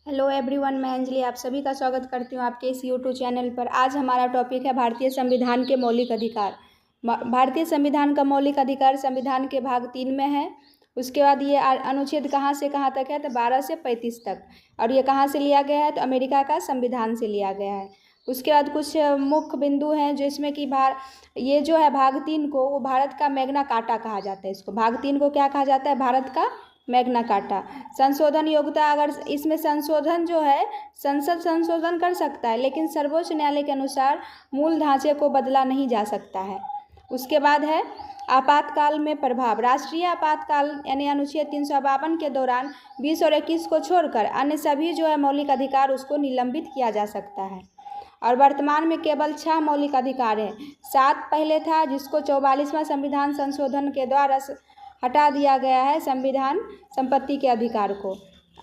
Hello everyone, मैं अंजलि आप सभी का स्वागत करती हूँ आपके इस यूट्यूब चैनल पर। आज हमारा टॉपिक है भारतीय संविधान के मौलिक अधिकार। भारतीय संविधान का मौलिक अधिकार संविधान के भाग 3 में है। उसके बाद ये अनुच्छेद कहाँ से कहाँ तक है, तो 12 से 35 तक। और ये कहाँ से लिया गया है, तो अमेरिका का संविधान से लिया गया है। उसके बाद कुछ मुख्य बिंदु हैं जिसमें कि ये जो है भाग 3 को वो भारत का मैग्ना कार्टा कहा जाता है। इसको भाग 3 को क्या कहा जाता है, भारत का मैग्ना कार्टा। संशोधन योग्यता, अगर इसमें संशोधन जो है संसद संशोधन कर सकता है, लेकिन सर्वोच्च न्यायालय के अनुसार मूल ढांचे को बदला नहीं जा सकता है। उसके बाद है आपातकाल में प्रभाव। राष्ट्रीय आपातकाल यानी अनुच्छेद 352 के दौरान 20 और 21 को छोड़कर अन्य सभी जो है मौलिक अधिकार उसको निलंबित किया जा सकता है। और वर्तमान में केवल 6 मौलिक अधिकार हैं। 7 पहले था, जिसको 44वां संविधान संशोधन के द्वारा हटा दिया गया है, संविधान संपत्ति के अधिकार को।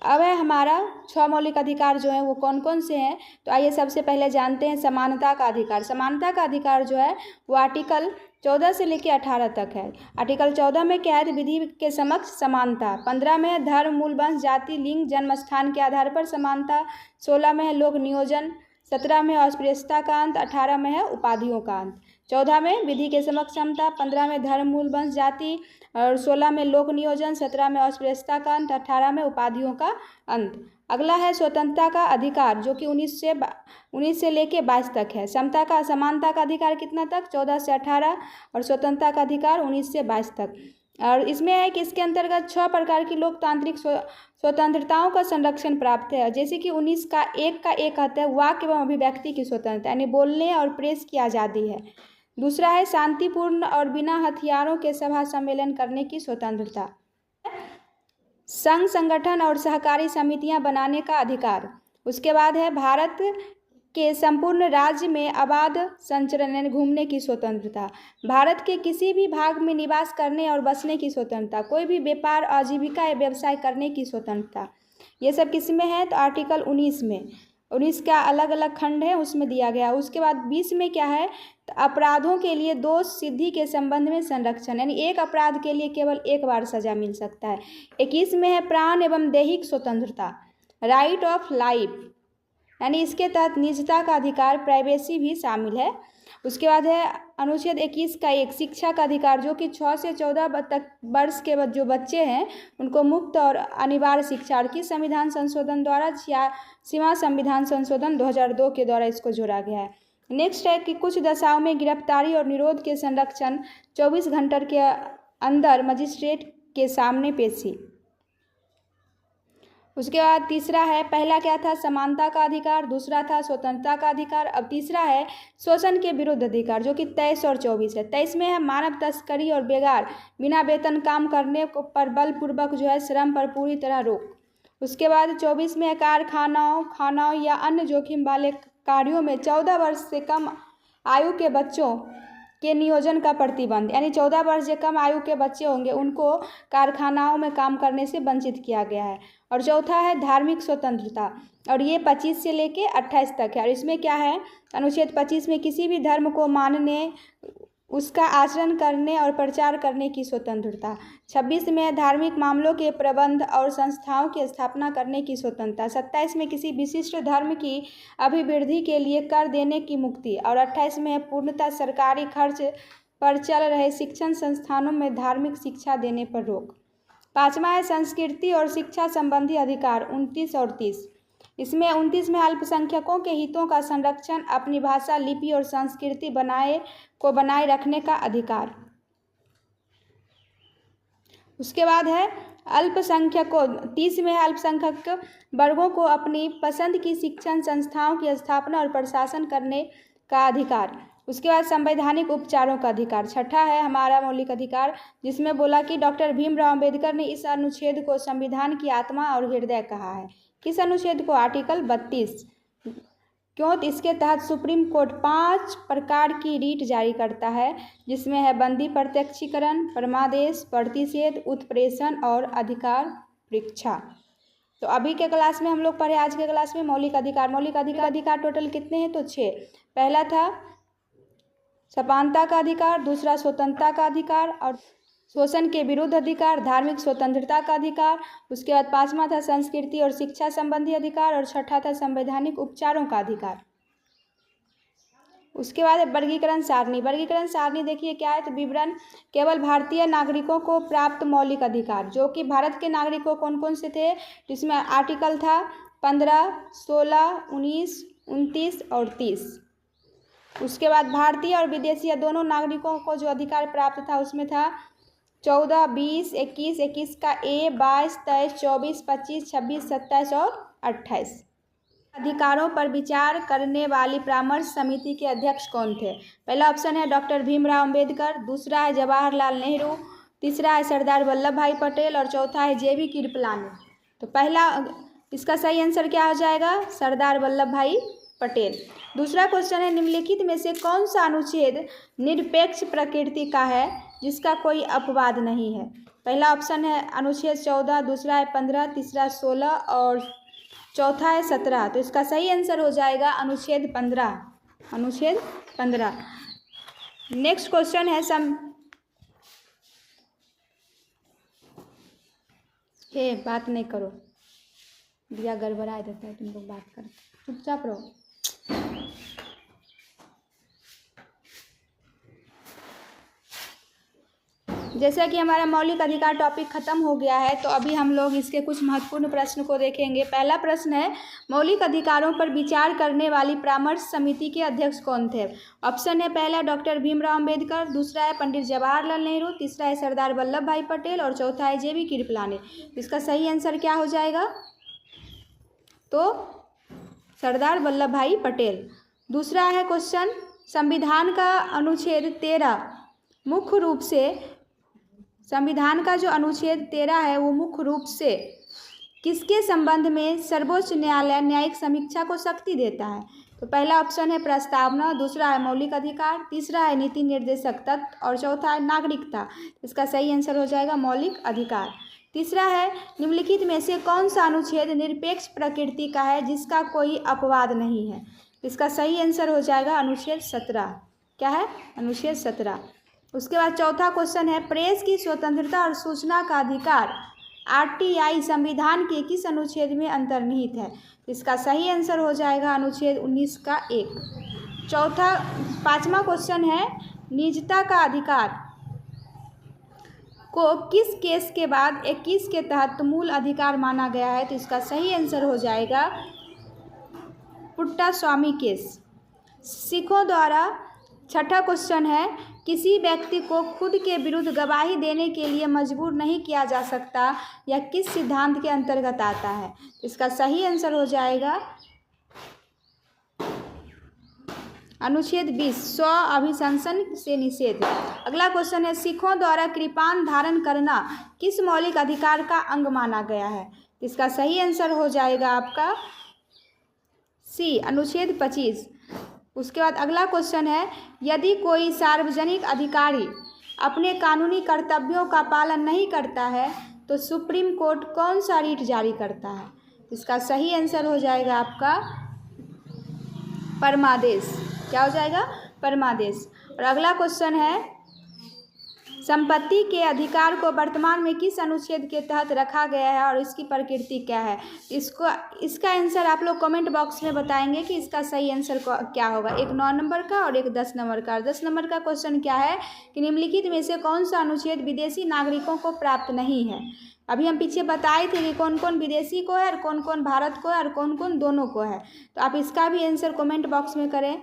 अब है हमारा 6 मौलिक अधिकार जो हैं वो कौन कौन से हैं, तो आइए सबसे पहले जानते हैं समानता का अधिकार। समानता का अधिकार जो है वो आर्टिकल 14 से लेकर 18 तक है। आर्टिकल 14 में क्या है, तो विधि के समक्ष समानता। 15 में है धर्म, मूल वंश, जाति, लिंग, जन्म स्थान के आधार पर समानता। 16 में है लोक नियोजन। 17 में अस्पृश्यता का अंत। 18 में है उपाधियों का अंत। 14 में विधि के समक्ष समता, 15 में धर्म, मूल वंश, जाति, और 16 में लोक नियोजन, 17 में अस्पृश्यता का अंत, 18 में उपाधियों का अंत। अगला है स्वतंत्रता का अधिकार, जो कि 19 से लेके 22 तक है। समानता का अधिकार कितना तक, 14 से 18, और स्वतंत्रता का अधिकार 19 से 22 तक। और इसमें है कि इसके अंतर्गत 6 प्रकार की लोकतांत्रिक स्वतंत्रताओं का संरक्षण प्राप्त है, जैसे कि 19 का एक आता है वाक एवं अभिव्यक्ति की स्वतंत्रता, यानी बोलने और प्रेस की आज़ादी है। दूसरा है शांतिपूर्ण और बिना हथियारों के सभा सम्मेलन करने की स्वतंत्रता। संघ, संगठन और सहकारी समितियां बनाने का अधिकार। उसके बाद है भारत के संपूर्ण राज्य में अबाध संचरण यानी घूमने की स्वतंत्रता। भारत के किसी भी भाग में निवास करने और बसने की स्वतंत्रता। कोई भी व्यापार, आजीविका या व्यवसाय करने की स्वतंत्रता। ये सब किस में है, तो आर्टिकल 19 में। 19 का अलग अलग खंड है, उसमें दिया गया। उसके बाद 20 में क्या है, तो अपराधों के लिए दोष सिद्धि के संबंध में संरक्षण, यानी एक अपराध के लिए केवल एक बार सजा मिल सकता है। 21 में है प्राण एवं दैहिक स्वतंत्रता, राइट ऑफ लाइफ, यानी इसके तहत निजता का अधिकार, प्राइवेसी भी शामिल है। उसके बाद है अनुच्छेद 21 का 1 शिक्षा का अधिकार, जो कि 6 से 14 तक वर्ष के जो बच्चे हैं उनको मुफ्त और अनिवार्य शिक्षा। और किस संविधान संशोधन द्वारा, 86वां संविधान संशोधन 2002 के द्वारा इसको जोड़ा गया है। नेक्स्ट है कि कुछ दशाओं में गिरफ्तारी और निरोध के संरक्षण, 24 घंटे के अंदर मजिस्ट्रेट के सामने पेशी। उसके बाद तीसरा है, पहला क्या था, समानता का अधिकार, दूसरा था स्वतंत्रता का अधिकार। अब तीसरा है शोषण के विरुद्ध अधिकार, जो कि 23 और 24 है। 23 में है मानव तस्करी और बेगार बिना वेतन काम करने पर बलपूर्वक जो है श्रम पर पूरी तरह रोक। उसके बाद 24 में है खानाओं या अन्य जोखिम वाले कार्यों में 14 वर्ष से कम आयु के बच्चों के नियोजन का प्रतिबंध, यानी 14 वर्ष से कम आयु के बच्चे होंगे उनको कारखानाओं में काम करने से वंचित किया गया है। और चौथा है धार्मिक स्वतंत्रता, और ये 25 से लेके 28 तक है। और इसमें क्या है, अनुच्छेद 25 में किसी भी धर्म को मानने, उसका आचरण करने और प्रचार करने की स्वतंत्रता। 26 में धार्मिक मामलों के प्रबंध और संस्थाओं की स्थापना करने की स्वतंत्रता। 27 में किसी विशिष्ट धर्म की अभिवृद्धि के लिए कर देने की मुक्ति। और 28 में है पूर्णतः सरकारी खर्च पर चल रहे शिक्षण संस्थानों में धार्मिक शिक्षा देने पर रोक। 5वां है संस्कृति और शिक्षा संबंधी अधिकार, 29 और 30। इसमें 29 में अल्पसंख्यकों के हितों का संरक्षण, अपनी भाषा, लिपि और संस्कृति बनाए रखने का अधिकार। उसके बाद है अल्पसंख्यकों, 30 में है अल्पसंख्यक वर्गों को अपनी पसंद की शिक्षण संस्थाओं की स्थापना और प्रशासन करने का अधिकार। उसके बाद संवैधानिक उपचारों का अधिकार, 6ठा है हमारा मौलिक अधिकार, जिसमें बोला कि डॉक्टर भीमराव अंबेडकर ने इस अनुच्छेद को संविधान की आत्मा और हृदय कहा है। किस अनुच्छेद को, आर्टिकल 32। क्यों, तो इसके तहत सुप्रीम कोर्ट 5 प्रकार की रीट जारी करता है, जिसमें है बंदी प्रत्यक्षीकरण, परमादेश, प्रतिषेध, उत्प्रेषण और अधिकार परीक्षा। तो अभी के क्लास में हम लोग पढ़े, आज के क्लास में मौलिक अधिकार टोटल कितने हैं, तो 6। पहला था समानता का अधिकार, दूसरा स्वतंत्रता का अधिकार, और शोषण के विरुद्ध अधिकार, धार्मिक स्वतंत्रता का अधिकार। उसके बाद 5वां था संस्कृति और शिक्षा संबंधी अधिकार, और 6ठा था संवैधानिक उपचारों का अधिकार। उसके बाद वर्गीकरण सारणी। वर्गीकरण सारणी देखिए क्या है, तो विवरण केवल भारतीय नागरिकों को प्राप्त मौलिक अधिकार, जो कि भारत के नागरिकों कौन कौन से थे, जिसमें आर्टिकल था 15, 16, 19, 29 और 30। उसके बाद भारतीय और विदेशी दोनों नागरिकों को जो अधिकार प्राप्त था उसमें था 14, 20, 21, 21 का ए, 22, 23, 24, 25, 26, 27 और 28। अधिकारों पर विचार करने वाली परामर्श समिति के अध्यक्ष कौन थे? पहला ऑप्शन है डॉक्टर भीमराव अंबेडकर, दूसरा है जवाहरलाल नेहरू, तीसरा है सरदार वल्लभ भाई पटेल और चौथा है जेबी कृपलानी। तो पहला इसका सही आंसर क्या हो जाएगा? सरदार वल्लभ भाई पटेल। दूसरा क्वेश्चन है निम्नलिखित में से कौन सा अनुच्छेद निरपेक्ष प्रकृति का है जिसका कोई अपवाद नहीं है? पहला ऑप्शन है अनुच्छेद 14, दूसरा है 15, तीसरा 16 और चौथा है 17। तो इसका सही आंसर हो जाएगा अनुच्छेद 15। अनुच्छेद 15। नेक्स्ट क्वेश्चन है बात नहीं करो, दिया गड़बड़ा देता है, तुम लोग बात करो, चुपचाप रहो। जैसा कि हमारा मौलिक अधिकार टॉपिक खत्म हो गया है, तो अभी हम लोग इसके कुछ महत्वपूर्ण प्रश्न को देखेंगे। पहला प्रश्न है मौलिक अधिकारों पर विचार करने वाली परामर्श समिति के अध्यक्ष कौन थे? ऑप्शन है पहला डॉक्टर भीमराव अंबेडकर, दूसरा है पंडित जवाहरलाल नेहरू, तीसरा है सरदार वल्लभ भाई पटेल और चौथा है जेबी कृपलानी। इसका सही आंसर क्या हो जाएगा? तो सरदार वल्लभ भाई पटेल। दूसरा है क्वेश्चन संविधान का अनुच्छेद 13 मुख्य रूप से, संविधान का जो अनुच्छेद 13 है वो मुख्य रूप से किसके संबंध में सर्वोच्च न्यायालय न्यायिक समीक्षा को शक्ति देता है? तो पहला ऑप्शन है प्रस्तावना, दूसरा है मौलिक अधिकार, तीसरा है नीति निर्देशक तत्व और चौथा है नागरिकता। इसका सही आंसर हो जाएगा मौलिक अधिकार। तीसरा है निम्नलिखित में से कौन सा अनुच्छेद निरपेक्ष प्रकृति का है जिसका कोई अपवाद नहीं है? इसका सही आंसर हो जाएगा अनुच्छेद 17। क्या है? अनुच्छेद 17। उसके बाद चौथा क्वेश्चन है प्रेस की स्वतंत्रता और सूचना का अधिकार आरटीआई संविधान के किस अनुच्छेद में अंतर्निहित है? इसका सही आंसर हो जाएगा अनुच्छेद 19 का 1। पांचवा क्वेश्चन है निजता का अधिकार को किस केस के बाद 21 के तहत मूल अधिकार माना गया है? तो इसका सही आंसर हो जाएगा पुट्टास्वामी केस। सिखों द्वारा। छठा क्वेश्चन है किसी व्यक्ति को खुद के विरुद्ध गवाही देने के लिए मजबूर नहीं किया जा सकता, यह किस सिद्धांत के अंतर्गत आता है? इसका सही आंसर हो जाएगा अनुच्छेद 20 स्व अभिशंसन से निषेध। अगला क्वेश्चन है सिखों द्वारा कृपान धारण करना किस मौलिक अधिकार का अंग माना गया है? इसका सही आंसर हो जाएगा आपका सी अनुच्छेद 25। उसके बाद अगला क्वेश्चन है यदि कोई सार्वजनिक अधिकारी अपने कानूनी कर्तव्यों का पालन नहीं करता है तो सुप्रीम कोर्ट कौन सा रीट जारी करता है? इसका सही आंसर हो जाएगा आपका परमादेश। क्या हो जाएगा? परमादेश। और अगला क्वेश्चन है संपत्ति के अधिकार को वर्तमान में किस अनुच्छेद के तहत रखा गया है और इसकी प्रकृति क्या है? इसका आंसर आप लोग कमेंट बॉक्स में बताएंगे कि इसका सही आंसर क्या होगा। एक 9 नंबर का और एक 10 नंबर का। 10 नंबर का क्वेश्चन क्या है कि निम्नलिखित में से कौन सा अनुच्छेद विदेशी नागरिकों को प्राप्त नहीं है? अभी हम पीछे बताए थे कि कौन कौन विदेशी को है और कौन कौन भारत को है और कौन कौन दोनों को है। तो आप इसका भी आंसर कमेंट बॉक्स में करें।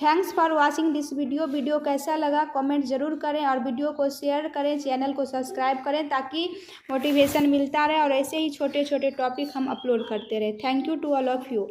Thanks for watching this video. Video कैसा लगा कमेंट ज़रूर करें और वीडियो को शेयर करें, चैनल को सब्सक्राइब करें ताकि मोटिवेशन मिलता रहे और ऐसे ही छोटे छोटे टॉपिक हम अपलोड करते रहें। Thank you to all of you.